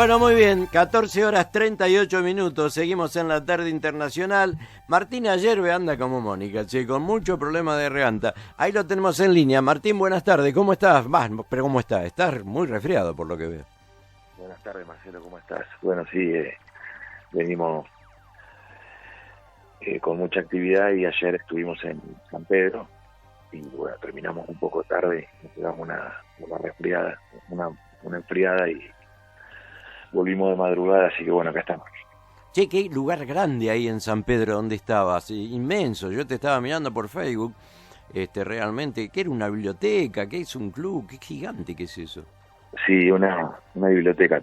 Bueno, muy bien, 14 horas 38 minutos, seguimos en la tarde internacional. Martín Ayerbe anda como Mónica, che, con mucho problema de garganta. Ahí lo tenemos en línea. Martín, buenas tardes, ¿cómo estás? Pero ¿cómo estás? Estás muy resfriado por lo que veo. Buenas tardes, Marcelo, ¿cómo estás? Bueno, sí, venimos con mucha actividad y ayer estuvimos en San Pedro y bueno, terminamos un poco tarde, nos pegamos una resfriada, una enfriada y volvimos de madrugada, así que bueno, acá estamos. Che, qué lugar grande ahí en San Pedro donde estabas, inmenso. Yo te estaba mirando por Facebook, realmente, ¿qué era una biblioteca? ¿Qué es un club? ¿Qué gigante que es eso? Sí, una biblioteca.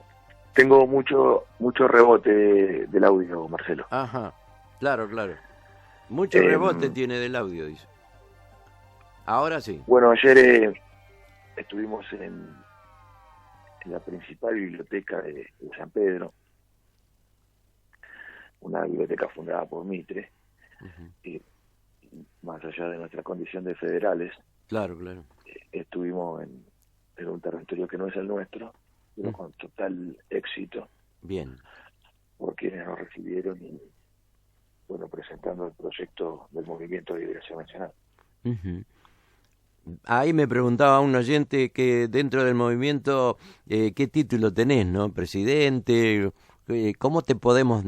Tengo mucho rebote del audio, Marcelo. Ajá, claro. Mucho rebote tiene del audio, dice. Ahora sí. Bueno, ayer estuvimos en la principal biblioteca de San Pedro, una biblioteca fundada por Mitre, y más allá de nuestra condición de federales, Claro. Estuvimos en un territorio que no es el nuestro, pero con total éxito. Bien. Por quienes nos recibieron y, bueno, presentando el proyecto del Movimiento de Liberación Nacional. Ahí me preguntaba un oyente que dentro del movimiento, ¿qué título tenés, no? Presidente, ¿cómo te podemos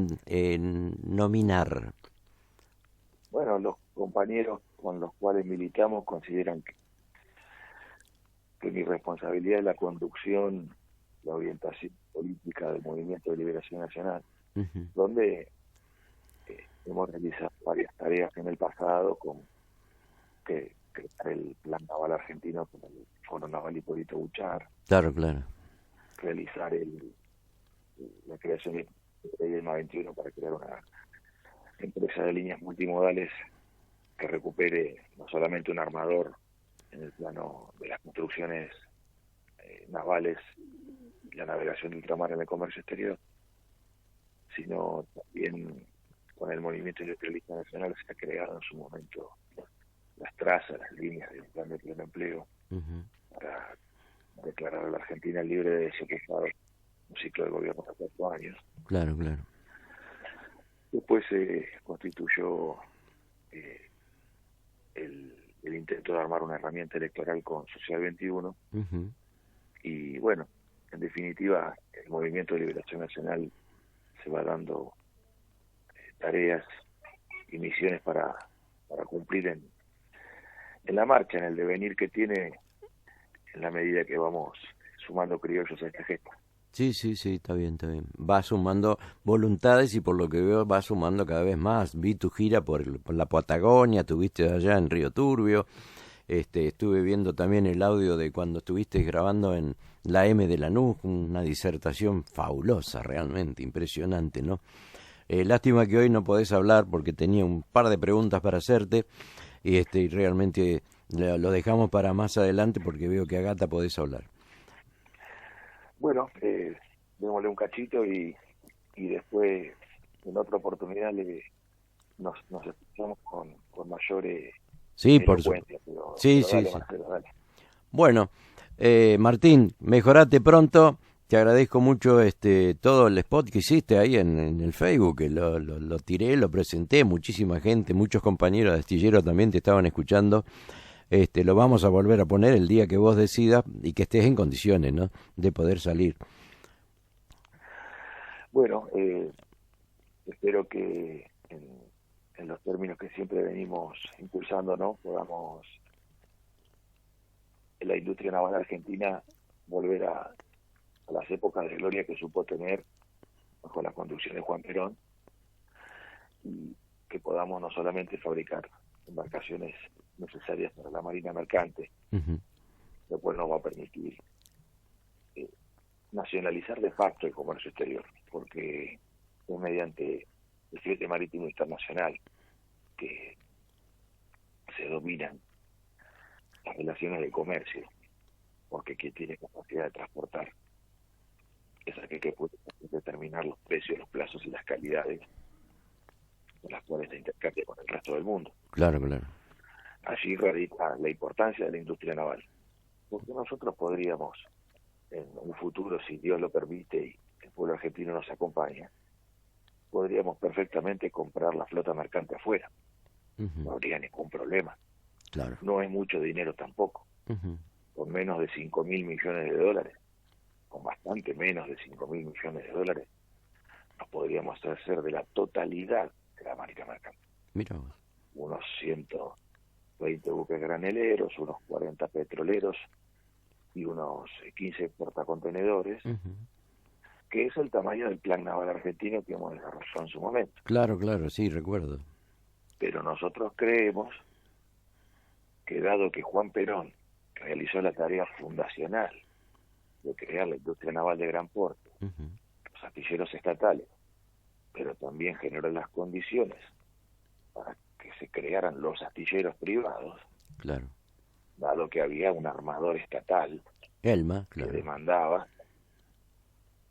nominar? Bueno, los compañeros con los cuales militamos consideran que mi responsabilidad es la conducción, la orientación política del Movimiento de Liberación Nacional, donde hemos realizado varias tareas en el pasado, como que crear el Plan Naval Argentino con el Foro Naval Hipólito Buchar. Claro. Realizar la creación de IEMA 21 para crear una empresa de líneas multimodales que recupere no solamente un armador en el plano de las construcciones navales y la navegación de ultramar en el comercio exterior, sino también con el Movimiento Industrialista Nacional se ha creado en su momento las trazas, las líneas del plan de pleno empleo para declarar a la Argentina libre de desocupados, un ciclo de gobierno de 4 años. Claro. Después se constituyó el intento de armar una herramienta electoral con Social 21 y bueno, en definitiva el Movimiento de Liberación Nacional se va dando tareas y misiones para cumplir en la marcha, en el devenir que tiene, en la medida que vamos sumando criollos a esta gesta. Sí, está bien. Va sumando voluntades y por lo que veo va sumando cada vez más. Vi tu gira por la Patagonia, estuviste allá en Río Turbio, estuve viendo también el audio de cuando estuviste grabando en la M de Lanús, una disertación fabulosa, realmente impresionante, ¿no? Lástima que hoy no podés hablar porque tenía un par de preguntas para hacerte y realmente lo dejamos para más adelante porque veo que a Gata podés hablar. Bueno, démosle un cachito y después en otra oportunidad nos escuchamos con mayor elocuencia. Sí. Marcelo, dale. Bueno, Martín, mejorate pronto. Te agradezco mucho todo el spot que hiciste ahí en el Facebook, que lo tiré, lo presenté, muchísima gente, muchos compañeros de Astillero también te estaban escuchando. Lo vamos a volver a poner el día que vos decidas y que estés en condiciones, ¿no?, de poder salir. Bueno, espero que en los términos que siempre venimos impulsando, ¿no?, podamos en la industria naval argentina volver a las épocas de gloria que supo tener bajo la conducción de Juan Perón, y que podamos no solamente fabricar embarcaciones necesarias para la marina mercante, lo cual nos va a permitir nacionalizar de facto el comercio exterior, porque es mediante el flete marítimo internacional que se dominan las relaciones de comercio, porque quien tiene capacidad de transportar es aquel que puede determinar los precios, los plazos y las calidades con las cuales se intercambia con el resto del mundo. Claro. Allí radica la importancia de la industria naval, porque nosotros podríamos en un futuro, si Dios lo permite y el pueblo argentino nos acompaña, podríamos perfectamente comprar la flota mercante afuera. No habría ningún problema. Claro. No es mucho dinero tampoco. Con menos de 5.000 millones de dólares, con bastante menos de 5.000 millones de dólares, nos podríamos hacer de la totalidad de la marina mercante. Mira vos. Unos 120 buques graneleros, unos 40 petroleros y unos 15 portacontenedores, que es el tamaño del plan naval argentino que hemos desarrollado en su momento. Claro, claro, sí, recuerdo. Pero nosotros creemos que dado que Juan Perón realizó la tarea fundacional de crear la industria naval de gran porte, los astilleros estatales, pero también generó las condiciones para que se crearan los astilleros privados, claro, dado que había un armador estatal Elma, claro, que demandaba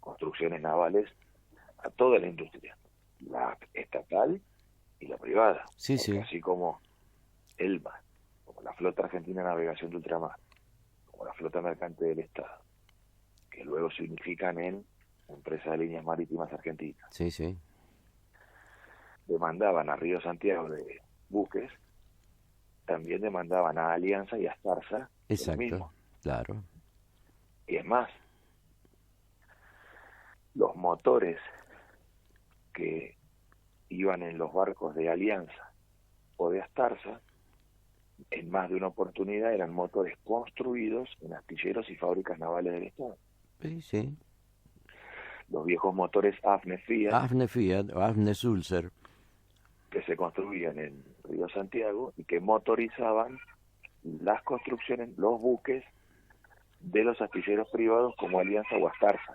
construcciones navales a toda la industria, la estatal y la privada. Sí, Porque sí. así como Elma, como la Flota Argentina de Navegación de Ultramar, como la Flota Mercante del Estado, que luego se unifican en Empresa de Líneas Marítimas Argentinas, Sí, sí. demandaban a Río Santiago de buques, también demandaban a Alianza y a Starza lo Exacto, mismo. claro. Y es más, los motores que iban en los barcos de Alianza o de Astarza, en más de una oportunidad eran motores construidos en astilleros y fábricas navales del Estado. Sí, sí. Los viejos motores Hafne Fiat, Hafne Fiat o Hafne Sulzer. que se construían en Río Santiago y que motorizaban las construcciones, los buques de los astilleros privados como Alianza o Astarza.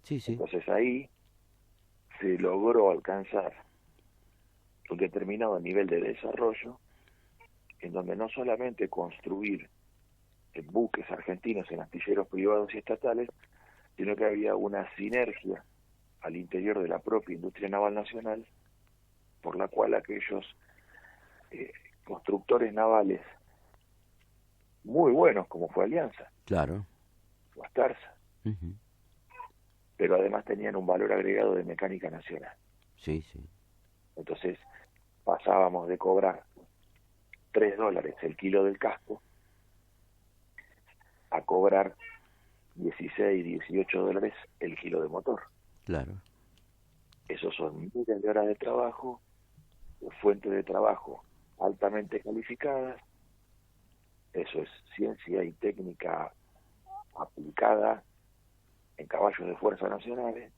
Sí, sí. Entonces ahí se logró alcanzar un determinado nivel de desarrollo en donde no solamente construir buques argentinos en astilleros privados y estatales, sino que había una sinergia al interior de la propia industria naval nacional, por la cual aquellos constructores navales muy buenos, como fue Alianza, Claro. o Astarza, pero además tenían un valor agregado de mecánica nacional. Sí, sí. Entonces pasábamos de cobrar $3 el kilo del casco a cobrar 16, 18 dólares el kilo de motor. Claro. Esos son miles de horas de trabajo, fuentes de trabajo altamente calificadas. Eso es ciencia y técnica aplicada en caballos de fuerza nacionales.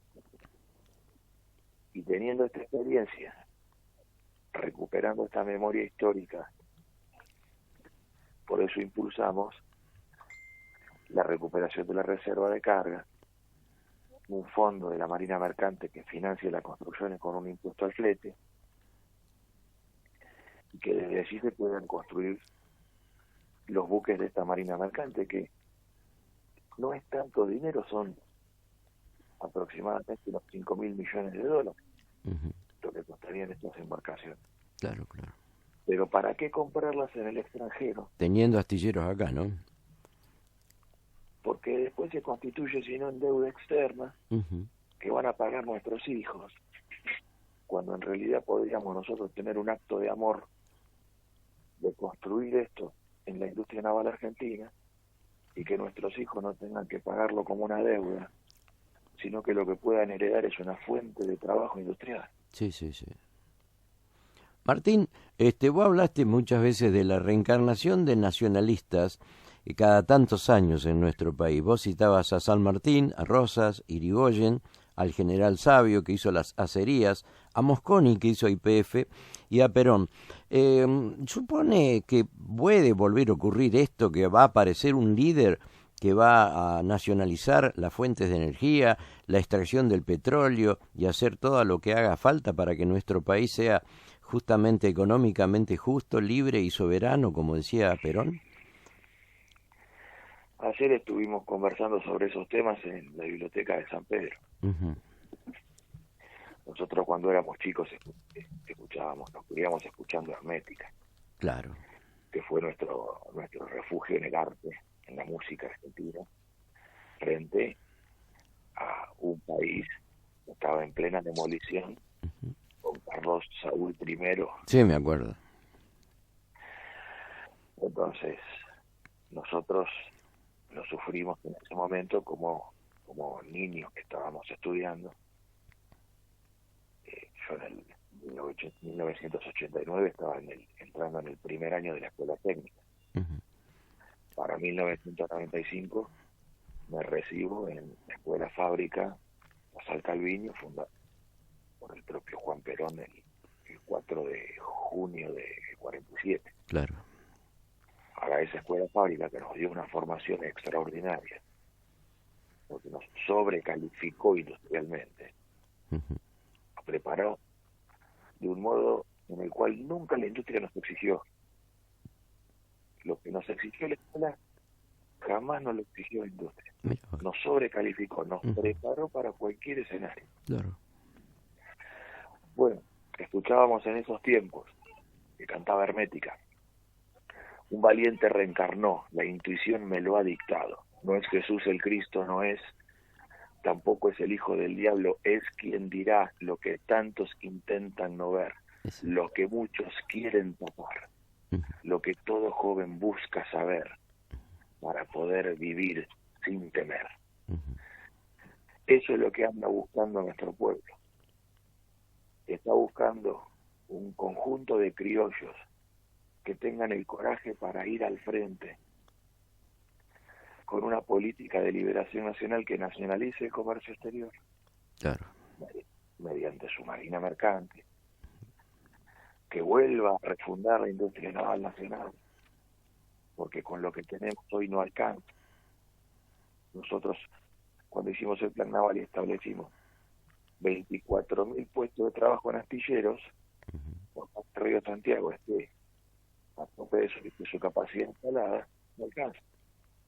Y teniendo esta experiencia, recuperando esta memoria histórica, por eso impulsamos la recuperación de la reserva de carga, un fondo de la Marina Mercante que financie las construcciones con un impuesto al flete, y que desde allí se puedan construir los buques de esta Marina Mercante, que no es tanto dinero, son aproximadamente unos 5.000 millones de dólares, lo que costarían estas embarcaciones. Claro, claro. Pero ¿para qué comprarlas en el extranjero? Teniendo astilleros acá, ¿no? Porque después se constituye, si no, en deuda externa, que van a pagar nuestros hijos, cuando en realidad podríamos nosotros tener un acto de amor de construir esto en la industria naval argentina y que nuestros hijos no tengan que pagarlo como una deuda, sino que lo que puedan heredar es una fuente de trabajo industrial. Sí, sí, sí. Martín, vos hablaste muchas veces de la reencarnación de nacionalistas cada tantos años en nuestro país. Vos citabas a San Martín, a Rosas, Irigoyen, al general Sabio, que hizo las acerías, a Mosconi, que hizo YPF, y a Perón. ¿Supone que puede volver a ocurrir esto, que va a aparecer un líder que va a nacionalizar las fuentes de energía, la extracción del petróleo y hacer todo lo que haga falta para que nuestro país sea justamente económicamente justo, libre y soberano, como decía Perón? Ayer estuvimos conversando sobre esos temas en la biblioteca de San Pedro. Nosotros cuando éramos chicos escuchábamos, nos criamos escuchando Hermética. Claro. Que fue nuestro refugio en el arte, en la música argentina, frente a un país estaba en plena demolición con Carlos Saúl primero. Sí, me acuerdo. Entonces, nosotros lo sufrimos en ese momento como niños que estábamos estudiando. Yo en el 1989 estaba entrando en el primer año de la escuela técnica. Para 1995 me recibo en la escuela fábrica Sal Calviño, fundada por el propio Juan Perón el 4 de junio de 47. Claro. A esa escuela fábrica que nos dio una formación extraordinaria, porque nos sobrecalificó industrialmente, nos preparó de un modo en el cual nunca la industria nos exigió. Lo que nos exigió la escuela jamás nos lo exigió la industria. Nos sobrecalificó, nos preparó para cualquier escenario. Claro. Bueno, escuchábamos en esos tiempos que cantaba Hermética: un valiente reencarnó, la intuición me lo ha dictado. No es Jesús el Cristo, no es, tampoco es el hijo del diablo, es quien dirá lo que tantos intentan no ver, lo que muchos quieren tapar, lo que todo joven busca saber para poder vivir sin temer. Eso es lo que anda buscando nuestro pueblo. Está buscando un conjunto de criollos que tengan el coraje para ir al frente con una política de liberación nacional que nacionalice el comercio exterior. Claro. Mediante su marina mercante, que vuelva a refundar la industria naval nacional, porque con lo que tenemos hoy no alcanza. Nosotros, cuando hicimos el plan naval y establecimos 24.000 puestos de trabajo en astilleros, por más que Río Santiago esté a tope de su capacidad instalada, no alcanza.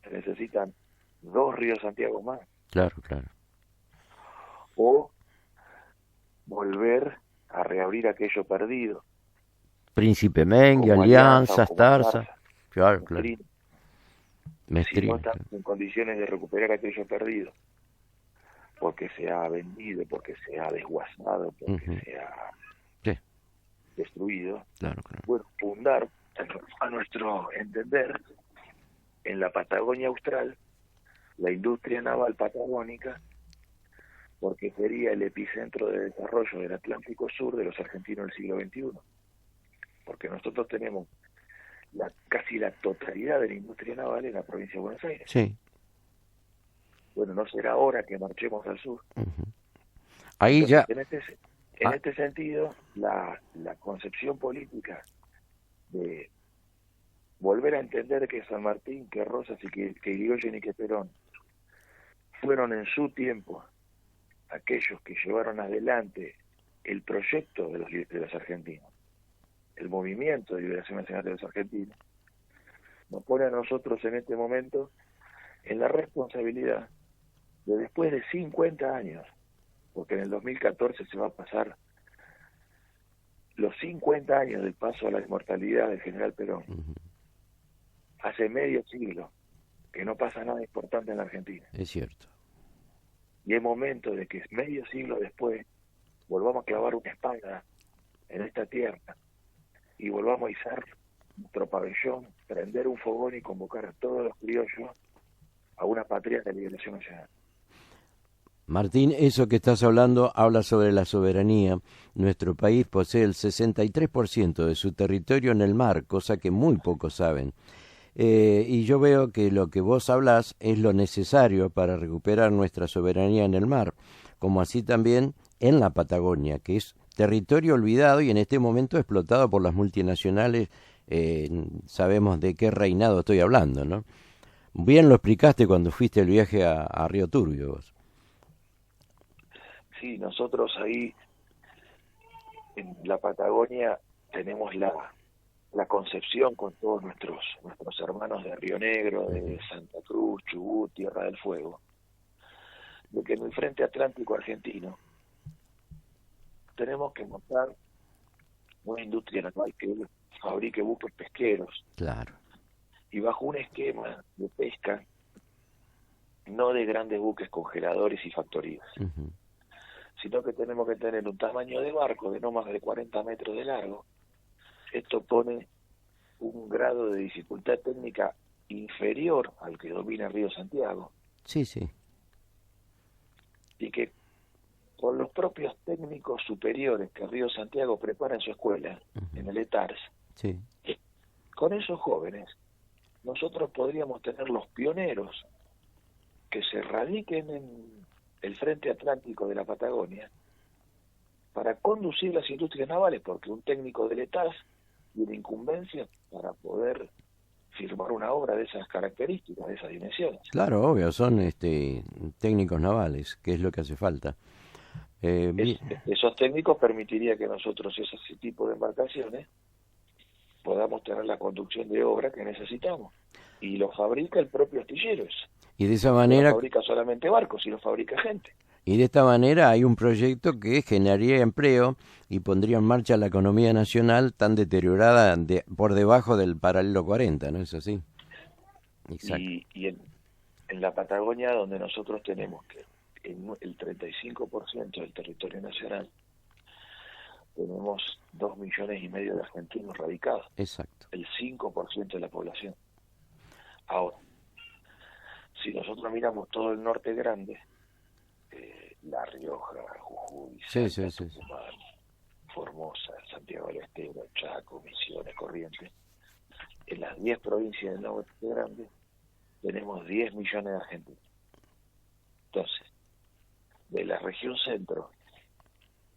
Se necesitan 2 Ríos Santiago más. Claro, claro. O volver a reabrir aquello perdido. Príncipe Mengue, Alianzas, Tarza. Claro, claro. Si no están en condiciones de recuperar aquello perdido, porque se ha vendido, porque se ha desguazado, porque se ha destruido, claro, claro. Bueno, fundar, a nuestro entender, en la Patagonia Austral, la industria naval patagónica, porque sería el epicentro de desarrollo del Atlántico Sur de los argentinos del siglo XXI. Porque nosotros tenemos casi la totalidad de la industria naval en la provincia de Buenos Aires. Sí. Bueno, no será hora que marchemos al sur. Ahí entonces, ya... En este sentido, la concepción política de volver a entender que San Martín, que Rosas y que Irigoyen y que Perón fueron en su tiempo aquellos que llevaron adelante el proyecto de los argentinos, el movimiento de liberación nacional de los argentinos, nos pone a nosotros en este momento en la responsabilidad de, después de 50 años, porque en el 2014 se va a pasar los 50 años del paso a la inmortalidad del general Perón. Hace medio siglo que no pasa nada importante en la Argentina. Es cierto. Y es momento de que medio siglo después volvamos a clavar una espada en esta tierra y volvamos a izar nuestro pabellón, prender un fogón y convocar a todos los criollos a una patria de liberación nacional. Martín, eso que estás hablando habla sobre la soberanía. Nuestro país posee el 63% de su territorio en el mar, cosa que muy pocos saben. Y yo veo que lo que vos hablás es lo necesario para recuperar nuestra soberanía en el mar, como así también en la Patagonia, que es territorio olvidado y en este momento explotado por las multinacionales. Sabemos de qué reinado estoy hablando, ¿no? Bien lo explicaste cuando fuiste el viaje a Río Turbio vos. Sí, nosotros ahí en la Patagonia tenemos la concepción con todos nuestros hermanos de Río Negro, de Santa Cruz, Chubut, Tierra del Fuego, de que en el frente atlántico argentino tenemos que montar una industria naval que fabrique buques pesqueros. Claro. Y bajo un esquema de pesca, no de grandes buques congeladores y factorías, sino que tenemos que tener un tamaño de barco de no más de 40 metros de largo. Esto pone un grado de dificultad técnica inferior al que domina el Río Santiago, Sí, sí. y que con los propios técnicos superiores que Río Santiago prepara en su escuela, en el ETARS, Sí. con esos jóvenes, nosotros podríamos tener los pioneros que se radiquen en el frente atlántico de la Patagonia para conducir las industrias navales, porque un técnico del ETARS tiene incumbencia para poder firmar una obra de esas características, de esas dimensiones. Claro, obvio, son técnicos navales, que es lo que hace falta. Esos técnicos permitiría que nosotros ese tipo de embarcaciones podamos tener la conducción de obra que necesitamos. Y lo fabrica el propio astillero. Y de esa No manera, fabrica solamente barcos, sino fabrica gente. y de esta manera hay un proyecto que generaría empleo y pondría en marcha la economía nacional tan deteriorada por debajo del paralelo 40, ¿no es así? Exacto. Y en la Patagonia, donde nosotros tenemos que el 35% del territorio nacional, tenemos 2,5 millones de argentinos radicados, Exacto. el 5% de la población. Ahora, si nosotros miramos todo el norte grande, La Rioja, Jujuy, Sí, Salta, sí, sí. Tucumán, Formosa, Santiago del Estero, Chaco, Misiones, Corrientes, en las 10 provincias del norte grande tenemos 10 millones de argentinos. Entonces, de la región centro,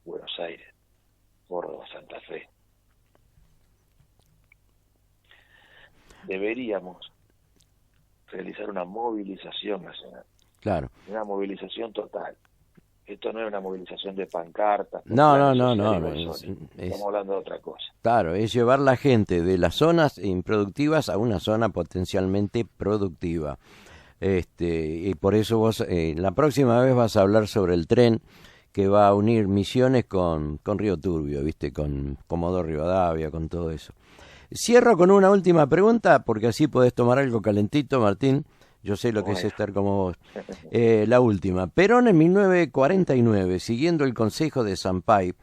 Buenos Aires, Córdoba, Santa Fe, deberíamos realizar una movilización nacional, Claro. una movilización total. Esto no es una movilización de pancartas, No, planes no, sociales no, y bolsones. Estamos es, hablando de otra cosa. claro, es llevar la gente de las zonas improductivas a una zona potencialmente productiva. Y por eso vos la próxima vez vas a hablar sobre el tren que va a unir Misiones con Río Turbio, ¿viste? Con Comodoro Rivadavia, con todo eso. Cierro con una última pregunta, porque así podés tomar algo calentito, Martín. Yo sé lo que es Bueno, estar como vos. La última. Perón en 1949, siguiendo el consejo de Sampay,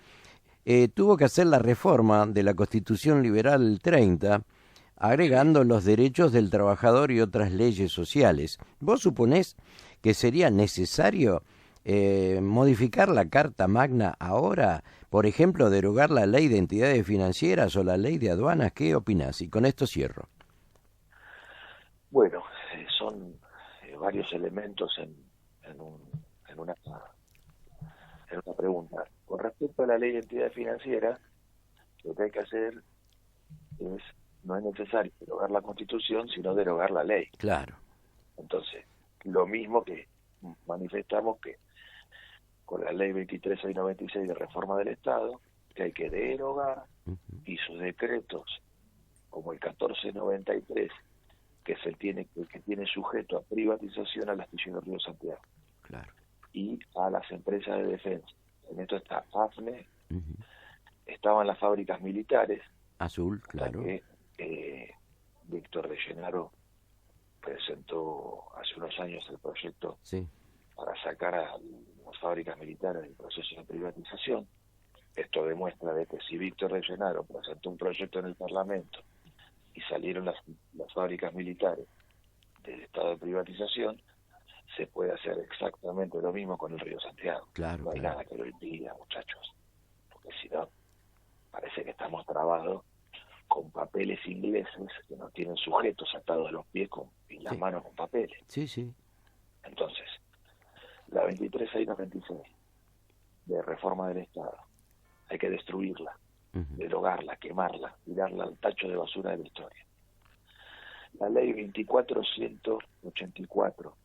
tuvo que hacer la reforma de la Constitución Liberal 30, agregando los derechos del trabajador y otras leyes sociales. ¿Vos suponés que sería necesario modificar la Carta Magna ahora? Por ejemplo, derogar la ley de entidades financieras o la ley de aduanas. ¿Qué opinás? Y con esto cierro. bueno, son varios elementos en una pregunta. Con respecto a la ley de entidades financieras, lo que hay que hacer es, no es necesario derogar la Constitución, sino derogar la ley. Claro. Entonces, lo mismo que manifestamos que con la ley 23696 de reforma del Estado, que hay que derogar, y sus decretos, como el 1493, que es el que tiene sujeto a privatización al astillero Río Santiago, Claro. y a las empresas de defensa. En esto está AFNE, estaban las fábricas militares, Azul, hasta claro. que Víctor de Llenaro presentó hace unos años el proyecto Sí. para sacar a las fábricas militares del proceso de privatización. Esto demuestra de que si Víctor de Llenaro presentó un proyecto en el Parlamento y salieron las fábricas militares del estado de privatización, se puede hacer exactamente lo mismo con el Río Santiago. Claro, No hay claro. nada que lo impida, muchachos, porque si no, parece que estamos trabados con papeles ingleses que nos tienen sujetos atados a los pies y las Sí. manos con papeles. Sí, sí. Entonces, la 23696 de reforma del Estado, hay que destruirla, derogarla, quemarla, tirarla al tacho de basura de la historia. La ley 24184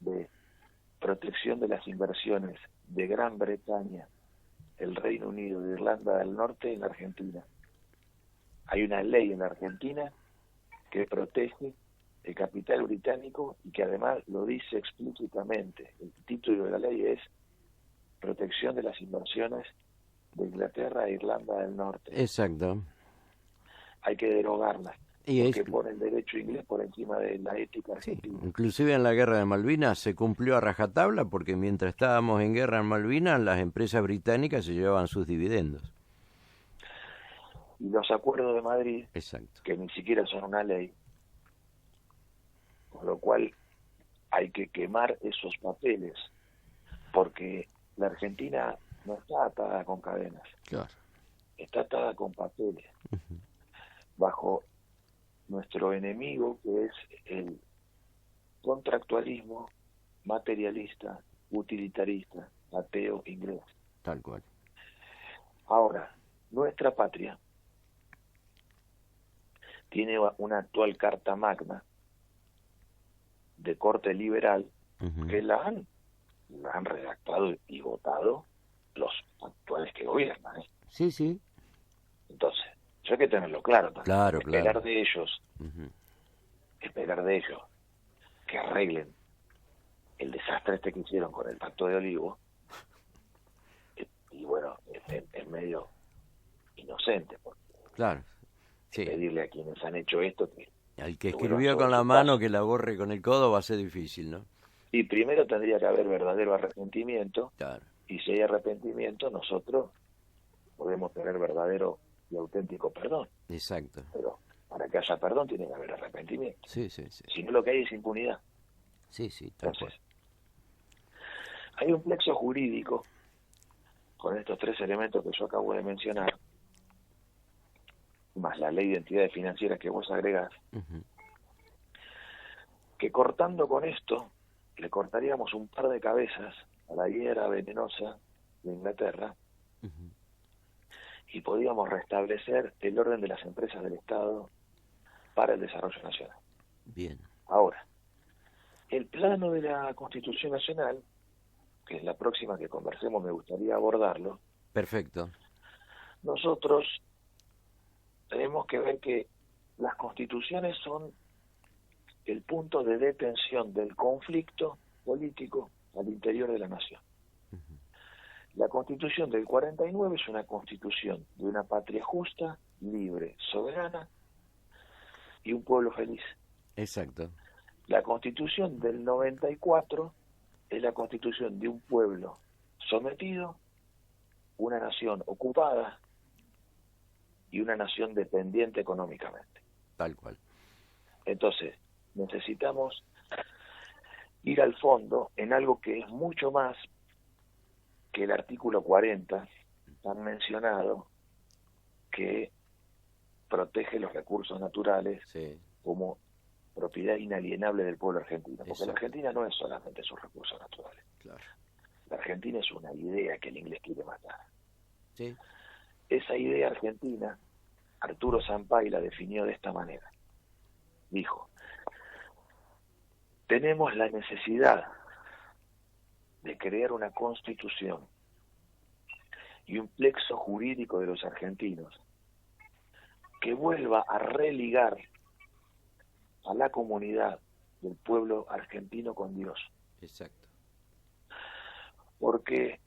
de protección de las inversiones de Gran Bretaña, el Reino Unido y Irlanda del Norte en la Argentina. Hay una ley en la Argentina que protege el capital británico y que además lo dice explícitamente. El título de la ley es Protección de las inversiones de Inglaterra e Irlanda del Norte. Exacto. Hay que derogarla. Y es, porque pone el derecho inglés por encima de la ética sí, argentina. inclusive en la guerra de Malvinas se cumplió a rajatabla porque mientras estábamos en guerra en Malvinas, las empresas británicas se llevaban sus dividendos. Y los acuerdos de Madrid, Exacto. que ni siquiera son una ley, con lo cual hay que quemar esos papeles, porque la Argentina no está atada con cadenas, Claro. está atada con papeles, bajo nuestro enemigo, que es el contractualismo materialista, utilitarista, ateo, inglés. Tal cual. Ahora, nuestra patria tiene una actual Carta Magna de corte liberal que la han redactado y votado los actuales que gobiernan. Sí, sí. Entonces, eso hay que tenerlo claro también. Claro, Esperar claro. de ellos, esperar de ellos que arreglen el desastre este que hicieron con el Pacto de Olivos, y bueno, es medio inocente, porque Claro. Sí. pedirle a quienes han hecho esto que Al que vuelvan escribió sobre con la sus mano pasos. que la borre con el codo va a ser difícil, ¿no? Y primero tendría que haber verdadero arrepentimiento, Claro. y si hay arrepentimiento, nosotros podemos tener verdadero y auténtico perdón. Exacto. Pero para que haya perdón tiene que haber arrepentimiento. Sí, sí, sí. Si no, lo que hay es impunidad. Sí, sí, tal cual. Entonces, hay un plexo jurídico con estos tres elementos que yo acabo de mencionar, más la ley de entidades financieras que vos agregás, que cortando con esto, le cortaríamos un par de cabezas a la hiera venenosa de Inglaterra, y podíamos restablecer el orden de las empresas del Estado para el desarrollo nacional. Bien. Ahora, el plano de la Constitución Nacional, que es la próxima que conversemos, me gustaría abordarlo. Perfecto. Nosotros tenemos que ver que las constituciones son el punto de detención del conflicto político al interior de la nación. La Constitución del 49 es una constitución de una patria justa, libre, soberana y un pueblo feliz. Exacto. La Constitución del 94 es la constitución de un pueblo sometido, una nación ocupada y una nación dependiente económicamente. Tal cual. Entonces, necesitamos ir al fondo en algo que es mucho más que el artículo 40, tan mencionado, que protege los recursos naturales como propiedad inalienable del pueblo argentino. Porque la Argentina no es solamente sus recursos naturales. Claro. La Argentina es una idea que el inglés quiere matar. Sí. Esa idea argentina, Arturo Sampay la definió de esta manera. Dijo, tenemos la necesidad de crear una constitución y un plexo jurídico de los argentinos que vuelva a religar a la comunidad del pueblo argentino con Dios. Exacto. Porque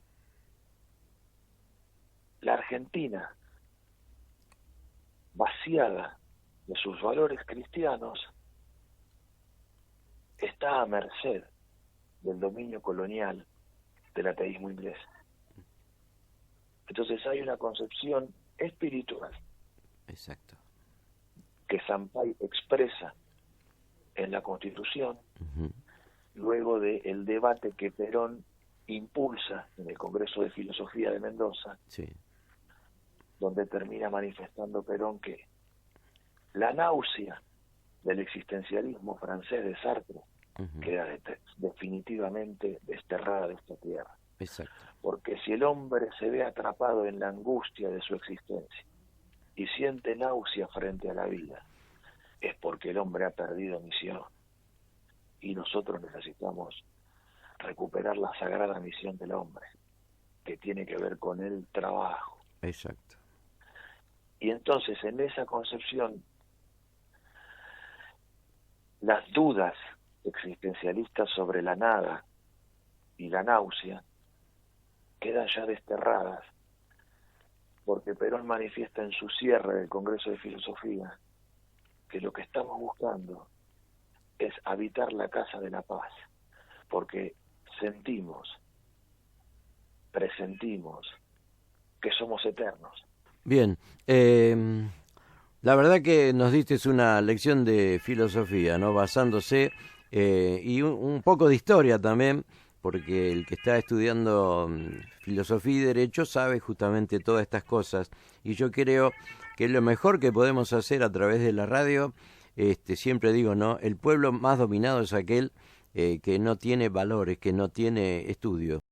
la Argentina, vaciada de sus valores cristianos, está a merced del dominio colonial del ateísmo inglés. Entonces hay una concepción espiritual. Exacto. Que Sampay expresa en la Constitución, luego del debate que Perón impulsa en el Congreso de Filosofía de Mendoza, donde termina manifestando Perón que la náusea del existencialismo francés de Sartre queda definitivamente desterrada de esta tierra. Exacto. Porque si el hombre se ve atrapado en la angustia de su existencia y siente náusea frente a la vida, es porque el hombre ha perdido misión. Y nosotros necesitamos recuperar la sagrada misión del hombre, que tiene que ver con el trabajo. Exacto. Y entonces en esa concepción, las dudas existencialistas sobre la nada y la náusea quedan ya desterradas, porque Perón manifiesta en su cierre del Congreso de Filosofía que lo que estamos buscando es habitar la casa de la paz, porque presentimos que somos eternos. Bien, la verdad que nos diste una lección de filosofía, ¿no? Basándose y un poco de historia también, porque el que está estudiando filosofía y derecho sabe justamente todas estas cosas. Y yo creo que lo mejor que podemos hacer a través de la radio, siempre digo, ¿no? El pueblo más dominado es aquel que no tiene valores, que no tiene estudios.